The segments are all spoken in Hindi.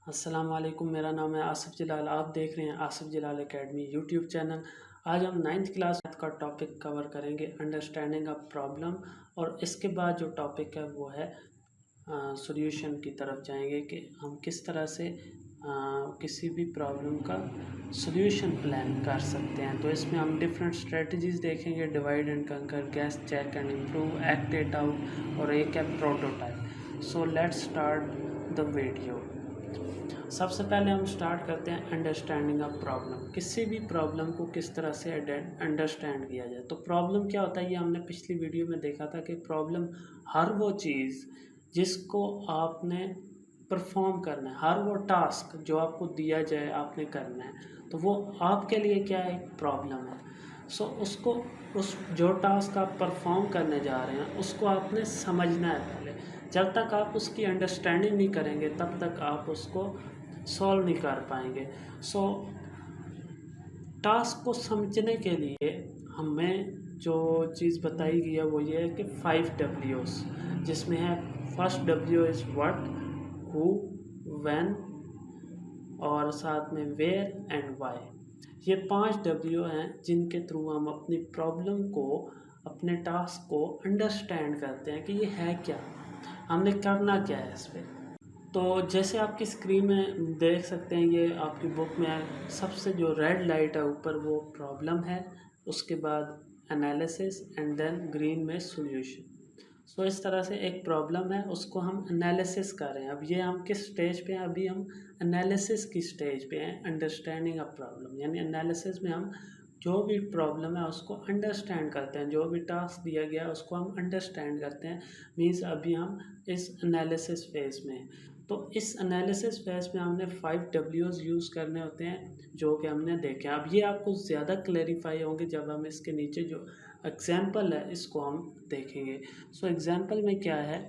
अस्सलाम वालेकुम। मेरा नाम है आसिफ जलाल। आप देख रहे हैं आसिफ जलाल एकेडमी यूट्यूब चैनल। आज हम 9th क्लास मैथ का टॉपिक कवर करेंगे, अंडरस्टैंडिंग अ प्रॉब्लम। और इसके बाद जो टॉपिक है वो है सॉल्यूशन की तरफ जाएंगे कि हम किस तरह से किसी भी प्रॉब्लम का सॉल्यूशन प्लान कर सकते हैं। तो इसमें हम डिफरेंट स्ट्रेटजीज देखेंगे, divide and conquer, guess, check and improve, act it out और एक है prototype. So let's start the video. सबसे पहले हम स्टार्ट करते हैं अंडरस्टैंडिंग ऑफ प्रॉब्लम। किसी भी प्रॉब्लम को किस तरह से अंडरस्टैंड किया जाए। तो प्रॉब्लम क्या होता है, ये हमने पिछली वीडियो में देखा था कि प्रॉब्लम हर वो चीज़ जिसको आपने परफॉर्म करना है, हर वो टास्क जो आपको दिया जाए आपने करना है, तो वो आपके लिए क्या है, एक प्रॉब्लम है। सो उसको उस जो टास्क आप परफॉर्म करने जा रहे हैं उसको आपने समझना है पहले। जब तक आप उसकी अंडरस्टैंडिंग नहीं करेंगे तब तक आप उसको सॉल्व नहीं कर पाएंगे। सो टास्क को समझने के लिए हमें जो चीज़ बताई गई है वो ये है कि 5 W's, जिसमें है first W is what, who, when और साथ में वेयर एंड व्हाई। ये 5 W हैं जिनके थ्रू हम अपनी प्रॉब्लम को, अपने टास्क को अंडरस्टैंड करते हैं कि ये है क्या, हमने करना क्या है इस पर। तो जैसे आपकी स्क्रीन में देख सकते हैं, ये आपकी बुक में है, सबसे जो रेड लाइट है ऊपर वो प्रॉब्लम है, उसके बाद एनालिसिस एंड देन ग्रीन में सॉल्यूशन। सो इस तरह से एक प्रॉब्लम है, उसको हम एनालिसिस कर रहे हैं। अब ये हम किस स्टेज पे हैं, अभी हम एनालिसिस की स्टेज पे हैं, अंडरस्टैंडिंग अ प्रॉब्लम। यानी एनालिसिस में हम जो भी प्रॉब्लम है उसको अंडरस्टैंड करते हैं, जो भी टास्क दिया गया है उसको हम अंडरस्टैंड करते हैं। मीन्स अभी हम इस एनालिसिस फेज में हैं। तो इस एनालिसिस फेज में हमने 5 W's यूज़ करने होते हैं जो कि हमने देखे। अब ये आपको ज़्यादा क्लेरिफाई होंगे जब हम इसके नीचे जो एग्जाम्पल है इसको हम देखेंगे। सो एग्जाम्पल में क्या है,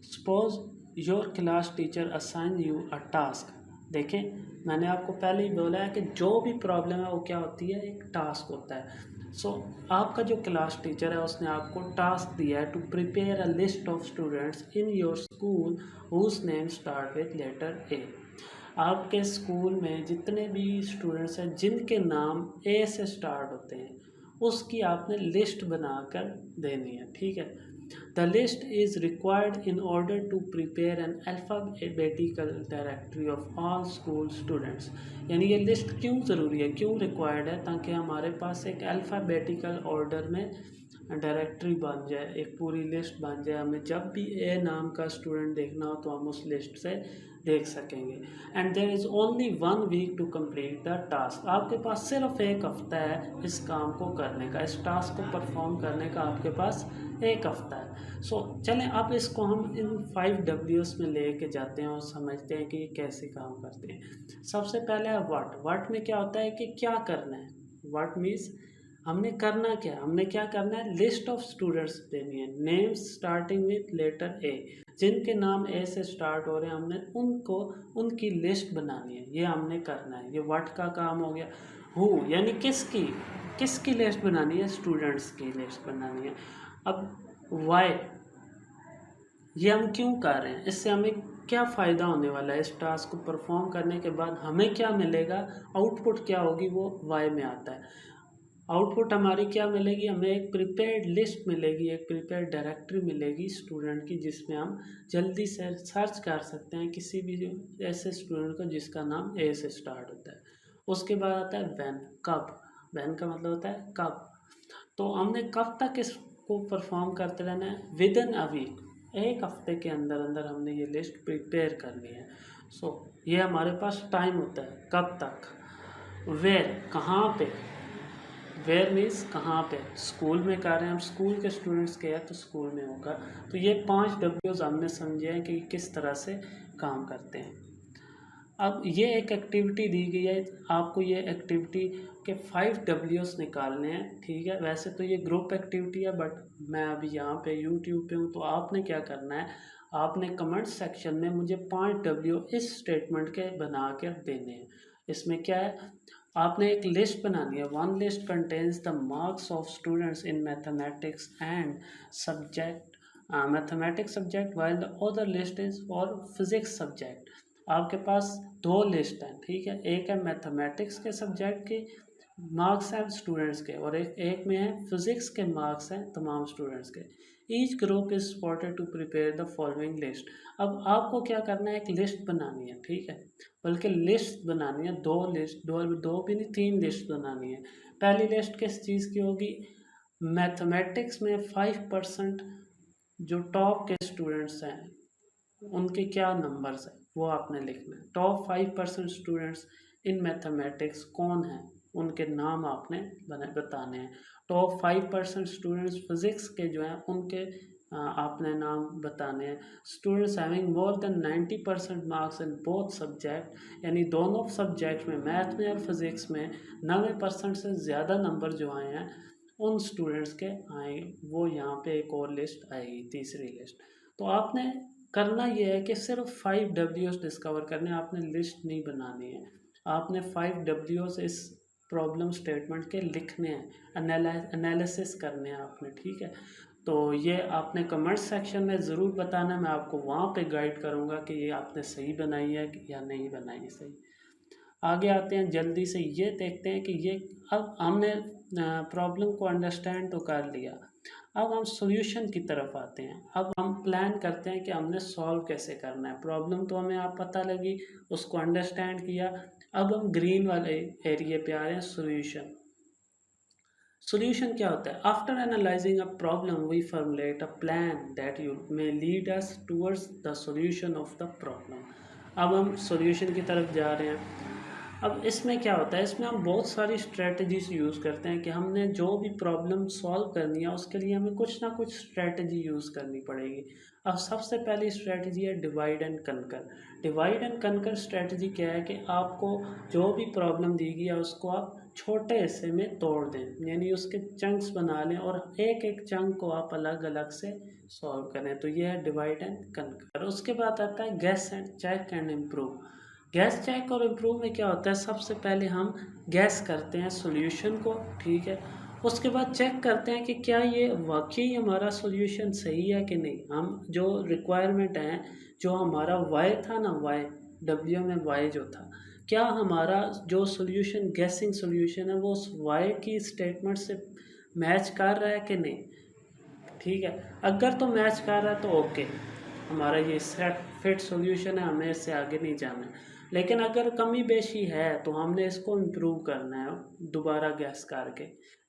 suppose your class teacher assign you a task. देखें, मैंने आपको पहले ही बोला है कि जो भी प्रॉब्लम है वो क्या होती है, एक टास्क होता है। सो आपका जो क्लास टीचर है उसने आपको टास्क दिया है to prepare a list of students in your school whose name start with letter A. आपके स्कूल में जितने भी स्टूडेंट्स हैं जिनके नाम ए से स्टार्ट होते हैं उसकी आपने लिस्ट बनाकर देनी है, ठीक है। The list is required in order to prepare an alphabetical directory of all school students. यानी ये लिस्ट क्यों ज़रूरी है, क्यों रिक्वायर्ड है, ताकि हमारे पास एक अल्फ़ाबेटिकल ऑर्डर में डायरेक्टरी बन जाए, एक पूरी लिस्ट बन जाए। हमें जब भी ए नाम का स्टूडेंट देखना हो तो हम उस लिस्ट से देख सकेंगे। And there is only 1 week to complete the task. आपके पास सिर्फ एक हफ्ता है इस काम को करने का, इस टास्क को परफॉर्म करने का आपके पास एक हफ्ता है। सो चलें अब इसको हम इन 5 W's में लेके जाते हैं और समझते हैं कि ये कैसे काम करते हैं। सबसे पहले है व्हाट। व्हाट में क्या होता है कि क्या करना है। व्हाट मीन्स हमने करना क्या है, हमने क्या करना है, लिस्ट ऑफ स्टूडेंट्स देनी है, names starting with letter A. जिनके नाम ए से स्टार्ट हो रहे हैं हमने उनको, उनकी लिस्ट बनानी है, ये हमने करना है। ये व्हाट का काम हो गया। हु यानी किसकी, किसकी लिस्ट बनानी है, स्टूडेंट्स की लिस्ट बनानी है। अब वाई, ये हम क्यों कर रहे हैं, इससे हमें क्या फ़ायदा होने वाला है, इस टास्क को परफॉर्म करने के बाद हमें क्या मिलेगा, आउटपुट क्या होगी, वो वाई में आता है। आउटपुट हमारी क्या मिलेगी, हमें एक प्रिपेयर्ड लिस्ट मिलेगी, एक प्रिपेयर्ड डायरेक्टरी मिलेगी स्टूडेंट की, जिसमें हम जल्दी से सर्च कर सकते हैं किसी भी ऐसे स्टूडेंट को जिसका नाम ए से स्टार्ट होता है। उसके बाद आता है व्हेन, कब। व्हेन का मतलब होता है कब। तो हमने कब तक इसको परफॉर्म करते रहना है, विद इन अ वीक, एक हफ्ते के अंदर अंदर हमने ये लिस्ट प्रिपेयर करनी है। सो ये हमारे पास टाइम होता है, कब तक। वेयर, कहाँ पे। वेयर मीन्स कहाँ पे, स्कूल में कर रहे हैं हम, स्कूल के स्टूडेंट्स के हैं तो स्कूल में होगा। तो ये 5 W's हमने समझे हैं कि किस तरह से काम करते हैं। अब ये एक एक्टिविटी दी गई है आपको, ये एक्टिविटी के 5 W's निकालने हैं, ठीक है। वैसे तो ये ग्रुप एक्टिविटी है बट मैं अभी यहाँ पे यूट्यूब पे हूँ, तो आपने क्या करना है, आपने कमेंट सेक्शन में मुझे 5 W इस स्टेटमेंट के बना कर देने हैं। इसमें क्या है, आपने एक लिस्ट बनानी है। One list contains the marks of students in mathematics and subject mathematics subject while the other list is for physics subject. आपके पास दो लिस्ट हैं, ठीक है, एक है मैथमेटिक्स के सब्जेक्ट के मार्क्स हैं स्टूडेंट्स के, और एक में है फिजिक्स के मार्क्स हैं तमाम स्टूडेंट्स के। Each group is supported to prepare the following list. अब आपको क्या करना है, एक लिस्ट बनानी है, ठीक है, बल्कि लिस्ट बनानी है, दो लिस्ट, दो भी नहीं, 3 लिस्ट बनानी है। पहली लिस्ट किस चीज़ की होगी, मैथमेटिक्स में 5% जो टॉप के स्टूडेंट्स हैं उनके क्या नंबर्स हैं वो आपने लिखना है। टॉप 5% स्टूडेंट्स इन मैथमेटिक्स कौन हैं, उनके नाम आपने बताने हैं। टॉप 5% स्टूडेंट्स फिजिक्स के जो हैं उनके आपने नाम बताने हैं। Students having more than 90% marks in both subject, यानी दोनों सब्जेक्ट में, मैथ में और फिजिक्स में 90% से ज़्यादा नंबर जो आए हैं उन स्टूडेंट्स के आए, वो यहाँ पे एक और लिस्ट आएगी, तीसरी लिस्ट। तो आपने करना ये है कि सिर्फ 5 डब्ल्यूज डिस्कवर करने, आपने लिस्ट नहीं बनानी है। आपने 5 डब्ल्यूज इस प्रॉब्लम स्टेटमेंट के लिखने हैं, एनालिसिस करने हैं आपने, ठीक है। तो ये आपने कमेंट सेक्शन में ज़रूर बताना, मैं आपको वहाँ पे गाइड करूँगा कि ये आपने सही बनाई है या नहीं बनाई सही। आगे आते हैं, जल्दी से ये देखते हैं कि ये, अब हमने प्रॉब्लम को अंडरस्टैंड तो कर लिया, अब हम सॉल्यूशन की तरफ आते हैं। अब हम प्लान करते हैं कि हमने सॉल्व कैसे करना है। प्रॉब्लम तो हमें आप पता लगी, उसको अंडरस्टैंड किया, अब हम ग्रीन वाले एरिया पे आ रहे हैं, सॉल्यूशन। सॉल्यूशन क्या होता है, after analysing a problem we formulate a plan that you may lead us towards the solution of the problem. अब हम सॉल्यूशन की तरफ जा रहे हैं। अब इसमें क्या होता है, इसमें हम बहुत सारी स्ट्रेटजीज यूज़ करते हैं कि हमने जो भी प्रॉब्लम सॉल्व करनी है उसके लिए हमें कुछ ना कुछ स्ट्रेटजी यूज़ करनी पड़ेगी। अब सबसे पहली स्ट्रेटजी है divide and conquer. Divide and conquer strategy क्या है कि आपको जो भी प्रॉब्लम दी गई है उसको आप छोटे हिस्से में तोड़ दें, यानी उसके चंक्स बना लें और एक एक चंक को आप अलग अलग से सॉल्व करें। तो ये है डिवाइड एंड कनकर। उसके बाद आता है guess and check and improve. Guess check और इम्प्रूव में क्या होता है, सबसे पहले हम गैस करते हैं सॉल्यूशन को, ठीक है, उसके बाद चेक करते हैं कि क्या ये वाकई हमारा सॉल्यूशन सही है कि नहीं। हम जो रिक्वायरमेंट है, जो हमारा वाई था ना, वाई डब्ल्यू में वाई जो था, क्या हमारा जो सॉल्यूशन, गैसिंग सॉल्यूशन है, वो उस वाई की स्टेटमेंट से मैच कर रहा है कि नहीं, ठीक है। अगर तो मैच कर रहा है तो ओके, हमारा ये सेट फिट सॉल्यूशन है, हमें इससे आगे नहीं जाना है। लेकिन अगर कमी बेशी है तो हमने इसको इम्प्रूव करना है दोबारा गैस करके,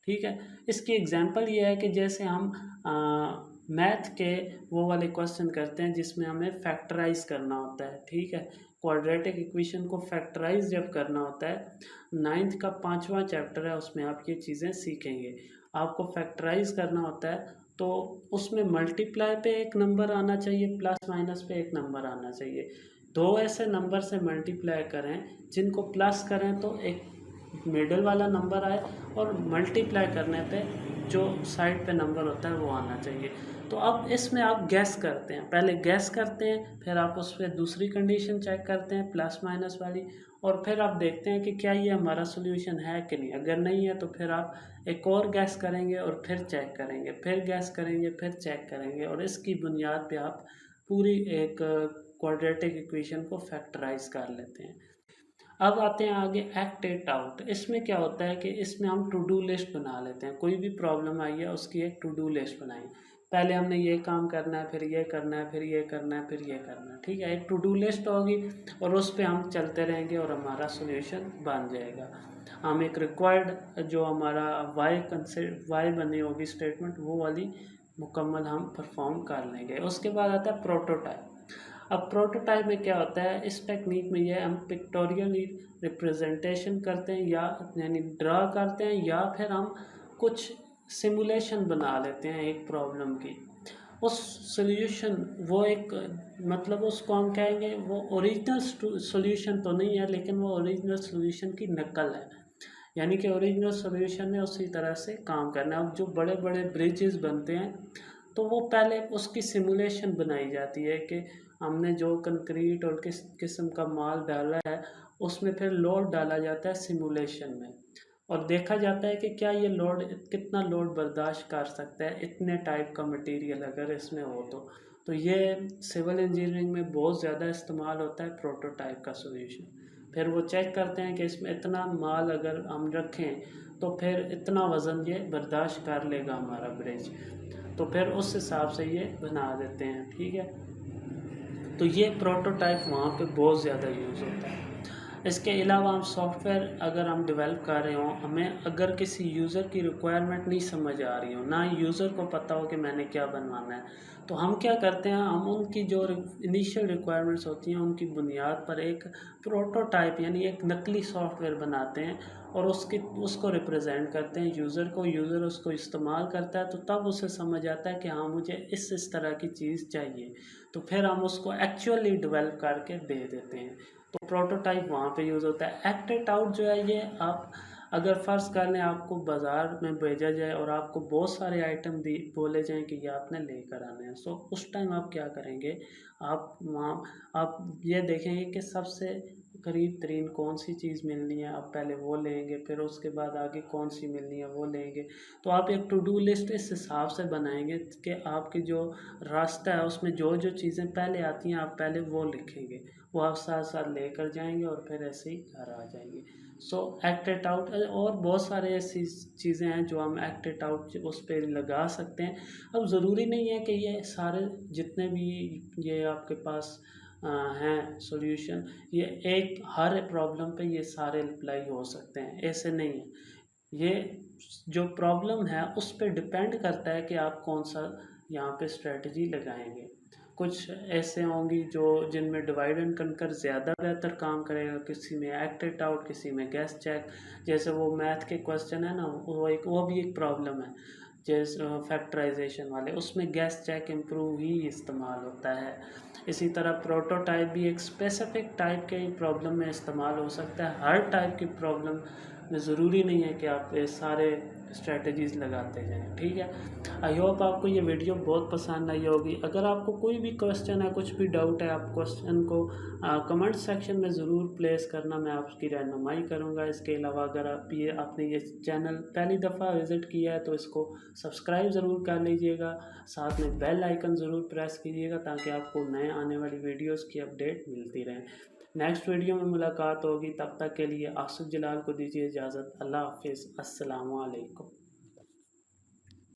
ठीक है। इसकी एग्जांपल ये है कि जैसे हम मैथ के वो वाले क्वेश्चन करते हैं जिसमें हमें फैक्टराइज करना होता है, ठीक है। क्वाड्रेटिक इक्वेशन को फैक्टराइज जब करना होता है, 9th का 5वां चैप्टर है, उसमें आप ये चीज़ें सीखेंगे। आपको फैक्टराइज करना होता है तो उसमें मल्टीप्लाई पे एक नंबर आना चाहिए, प्लस माइनस पे एक नंबर आना चाहिए। दो ऐसे नंबर से मल्टीप्लाई करें जिनको प्लस करें तो एक मिडल वाला नंबर आए, और मल्टीप्लाई करने पे जो साइड पे नंबर होता है वो आना चाहिए। तो अब इसमें आप गैस करते हैं, पहले गैस करते हैं, फिर आप उस पर दूसरी कंडीशन चेक करते हैं प्लस माइनस वाली, और फिर आप देखते हैं कि क्या ये हमारा सोल्यूशन है कि नहीं। अगर नहीं है तो फिर आप एक और गैस करेंगे और फिर चेक करेंगे, फिर गैस करेंगे, फिर चेक करेंगे, और इसकी बुनियाद पे आप पूरी एक क्वाड्रेटिक इक्वेशन को फैक्टराइज कर लेते हैं। अब आते हैं आगे एक्ट इट आउट। इसमें क्या होता है कि इसमें हम टू डू लिस्ट बना लेते हैं। कोई भी प्रॉब्लम आई है उसकी एक टू डू लिस्ट बनाई, पहले हमने ये काम करना है, फिर ये करना है, फिर ये करना है, फिर ये करना है, ठीक है। एक टू डू लिस्ट होगी और उस पर हम चलते रहेंगे और हमारा सोल्यूशन बन जाएगा। हम एक रिक्वायर्ड जो हमारा वाई बनी होगी स्टेटमेंट, वो वाली मुकम्मल हम परफॉर्म कर लेंगे। उसके बाद आता है प्रोटोटाइप। अब प्रोटोटाइप में क्या होता है, इस टेक्निक में ये हम पिक्टोरियली रिप्रेजेंटेशन करते हैं, या यानी ड्रा करते हैं, या फिर हम कुछ सिमुलेशन बना लेते हैं एक प्रॉब्लम की। उस सॉल्यूशन, वो एक, मतलब उसको हम कहेंगे वो ओरिजिनल सॉल्यूशन तो नहीं है, लेकिन वो ओरिजिनल सॉल्यूशन की नकल है, यानी कि ओरिजिनल सॉल्यूशन ने उसी तरह से काम करना है। अब जो बड़े बड़े ब्रिजेस बनते हैं तो वो पहले उसकी सिमुलेशन बनाई जाती है कि हमने जो कंक्रीट और किस किस्म का माल डाला है उसमें फिर लोड डाला जाता है सिमुलेशन में। और देखा जाता है कि क्या ये लोड कितना लोड बर्दाश्त कर सकता है इतने टाइप का मटेरियल अगर इसमें हो तो ये सिविल इंजीनियरिंग में बहुत ज़्यादा इस्तेमाल होता है प्रोटोटाइप का सॉल्यूशन। फिर वो चेक करते हैं कि इसमें इतना माल अगर हम रखें तो फिर इतना वज़न ये बर्दाश्त कर लेगा हमारा ब्रिज, तो फिर उस हिसाब से ये बना देते हैं। ठीक है, तो ये प्रोटोटाइप वहाँ पे बहुत ज़्यादा यूज़ होता है। इसके अलावा हम सॉफ्टवेयर अगर हम डेवलप कर रहे हों, हमें अगर किसी यूज़र की रिक्वायरमेंट नहीं समझ आ रही हो, ना यूज़र को पता हो कि मैंने क्या बनवाना है, तो हम क्या करते हैं, हम उनकी जो इनिशियल रिक्वायरमेंट्स होती हैं उनकी बुनियाद पर एक प्रोटोटाइप यानी एक नकली सॉफ्टवेयर बनाते हैं और उसको रिप्रेजेंट करते हैं यूज़र को। यूज़र उसको इस्तेमाल करता है तो तब उसे समझ आता है कि हाँ मुझे इस तरह की चीज़ चाहिए, तो फिर हम उसको एक्चुअली डेवलप करके दे देते हैं। तो प्रोटोटाइप वहाँ पे यूज़ होता है। एक्ट इट आउट जो है ये आप अगर फ़र्ज़ कर लें आपको बाज़ार में भेजा जाए और आपको बहुत सारे आइटम दी बोले जाएँ कि ये आपने लेकर आने हैं, सो उस टाइम आप क्या करेंगे, आप वहाँ आप ये देखेंगे कि सबसे करीब तरीन कौन सी चीज़ मिलनी है, आप पहले वो लेंगे, फिर उसके बाद आगे कौन सी मिलनी है वो लेंगे। तो आप एक टू डू लिस्ट इस हिसाब से बनाएंगे कि आपकी जो रास्ता है उसमें जो जो चीज़ें पहले आती हैं आप पहले वो लिखेंगे, वो आप साथ साथ लेकर जाएंगे और फिर ऐसे ही घर आ जाएंगे। सो एक्ट इट आउट और बहुत सारे ऐसी चीज़ें हैं जो हम एक्ट इट आउट उस पर लगा सकते हैं। अब ज़रूरी नहीं है कि ये सारे जितने भी ये आपके पास हैं सॉल्यूशन, ये एक हर प्रॉब्लम पे ये सारे अप्लाई हो सकते हैं, ऐसे नहीं है। ये जो प्रॉब्लम है उस पे डिपेंड करता है कि आप कौन सा यहाँ पे स्ट्रेटजी लगाएंगे। कुछ ऐसे होंगी जो जिनमें डिवाइड एंड कनकर ज़्यादा बेहतर काम करेगा, किसी में एक्ट इट आउट, किसी में गैस चेक। जैसे वो मैथ के क्वेश्चन है ना, वो भी एक प्रॉब्लम है जैसे फैक्टराइजेशन वाले, उसमें गैस चेक इम्प्रूव ही इस्तेमाल होता है। इसी तरह प्रोटोटाइप भी एक स्पेसिफिक टाइप के प्रॉब्लम में इस्तेमाल हो सकता है, हर टाइप की प्रॉब्लम में ज़रूरी नहीं है कि आप ये सारे स्ट्रेटजीज़ लगाते जाएं। ठीक है, आई होप आपको ये वीडियो बहुत पसंद आई होगी। अगर आपको कोई भी क्वेश्चन है, कुछ भी डाउट है, आप क्वेश्चन को कमेंट सेक्शन में ज़रूर प्लेस करना, मैं आपकी रहनुमाई करूँगा। इसके अलावा अगर आपने ये चैनल पहली दफ़ा विज़िट किया है तो इसको सब्सक्राइब ज़रूर कर लीजिएगा, साथ में बेल आइकन ज़रूर प्रेस कीजिएगा ताकि आपको नए आने वाली वीडियोस की अपडेट मिलती रहे। नेक्स्ट वीडियो में मुलाकात होगी, तब तक के लिए आसिफ जलाल को दीजिए इजाज़त। अल्लाह हाफिज़, अस्सलाम वालेकुम।